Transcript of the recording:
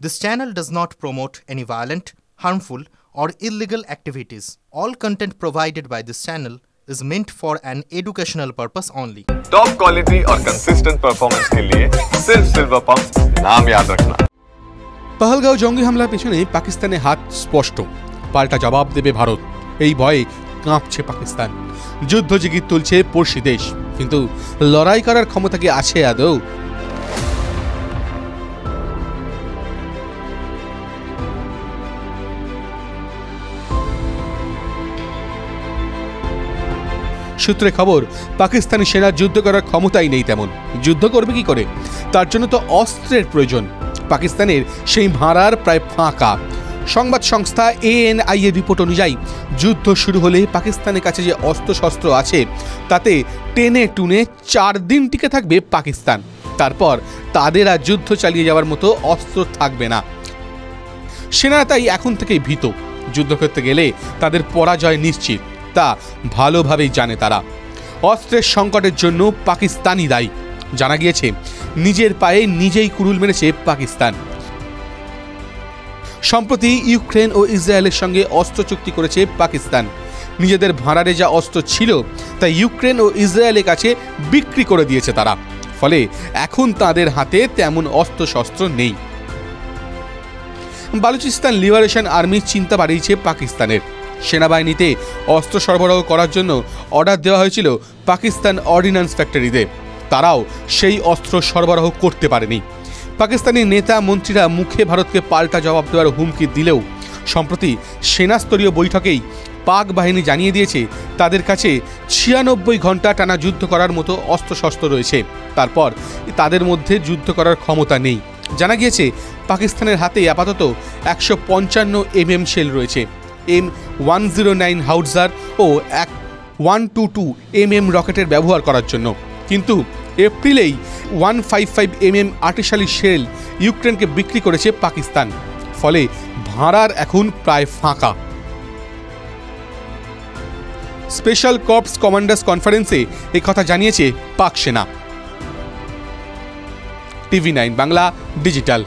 This channel does not promote any violent, harmful, or illegal activities. All content provided by this channel is meant for an educational purpose only. Top quality और consistent performance के लिए सिर्फ silver pump नाम याद रखना। पहलगाঁও জঙ্গি হামলার পেছনে পাকিস্তানের হাত স্পষ্ট, পাল্টা জবাব দেবে ভারত। এই ভয়ে কাঁপছে পাকিস্তান। যুদ্ধ জিগির তুলছে পড়শি দেশ, কিন্তু লড়াই করার ক্ষমতা কি আছে আদৌ? সূত্রে খবর, পাকিস্তানি সেনার যুদ্ধ করার ক্ষমতাই নেই তেমন। যুদ্ধ করবে কি করে? তার জন্য তো অস্ত্রের প্রয়োজন। পাকিস্তানের সেই ভাড়ার প্রায় ফাঁকা। সংবাদ সংস্থা ANI এর রিপোর্ট অনুযায়ী যুদ্ধ শুরু হলে পাকিস্তানের কাছে যে অস্ত্রশস্ত্র আছে তাতে টেনে টুনে 4 দিন টিকে থাকবে পাকিস্তান। তারপর তাদের আর যুদ্ধ চালিয়ে যাওয়ার মতো অস্ত্র থাকবে না। সেনারা তাই এখন থেকেই ভীত। যুদ্ধ করতে গেলে তাদের পরাজয় নিশ্চিত, তা ভালোভাবেই জানে তারা। অস্ত্রের সংকটের জন্য পাকিস্তানই দায়ী। জানা গিয়েছে, নিজের পায়ে নিজেই কুড়ুল মেরেছে পাকিস্তান। সম্প্রতি ইউক্রেন ও ইসরায়েলের সঙ্গে অস্ত্র চুক্তি করেছে পাকিস্তান। নিজেদের ভাড়ারে যা অস্ত্র ছিল তা ইউক্রেন ও ইসরায়েলের কাছে বিক্রি করে দিয়েছে তারা। ফলে এখন তাদের হাতে তেমন অস্ত্রশস্ত্র নেই। বালুচিস্তান লিবারেশন আর্মি চিন্তা বাড়িয়েছে পাকিস্তানের। সেনাবাহিনীতে অস্ত্র সরবরাহ করার জন্য অর্ডার দেওয়া হয়েছিল পাকিস্তান অর্ডিন্যান্স ফ্যাক্টরিতে। তারাও সেই অস্ত্র সরবরাহ করতে পারেনি। পাকিস্তানি নেতা মন্ত্রীরা মুখে ভারতকে পাল্টা জবাব দেওয়ার হুমকি দিলেও সম্প্রতি সেনাস্তরীয় বৈঠকেই পাক বাহিনী জানিয়ে দিয়েছে তাদের কাছে 96 ঘন্টা টানা যুদ্ধ করার মতো অস্ত্রশস্ত্র রয়েছে। তারপর তাদের মধ্যে যুদ্ধ করার ক্ষমতা নেই। জানা গিয়েছে, পাকিস্তানের হাতে আপাতত 155 mm শেল রয়েছে। M109 হাউটজার ও 122 mm রকেটের ব্যবহার করার জন্য। কিন্তু এপ্রিলেই 155 mm আর্টিশালি শেল ইউক্রেনকে বিক্রি করেছে পাকিস্তান। ফলে ভাড়ার এখন প্রায় ফাঁকা। স্পেশাল কর্পস কমান্ডার্স কনফারেন্সে এই কথা জানিয়েছে পাক সেনা। TV9 Bangla digital.